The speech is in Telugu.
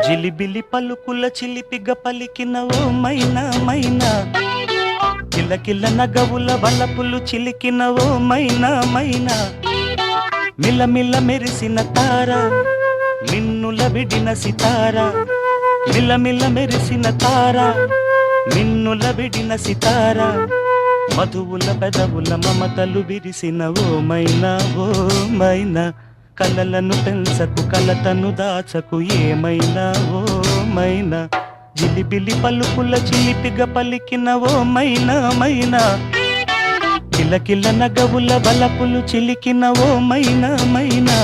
జిలిబిలి పలుకుల చిలిపిగ పలికిన ఓ మైనా మైనా, కిలకిల నగవుల వలపులు చిలికిన ఓ మైనా మైనా, మిలమిల మెరిసిన తార మిన్నుల విడిన సితార, మిలమిల మెరిసిన తార మిన్నుల విడిన సితార, మధువుల పెదవుల మమతలు విరిసిన ఓ మైనా ఓ మైనా, కలలను పెంచకు కలతను దాచకు ఏమైనా ఓ మైనా, జిలిబిలి పలుకుల చిలిపిగ పలికిన ఓ మైనా మైనా, కిలకిల నగవుల వలపులు చిలికిన ఓ మైనా మైనా.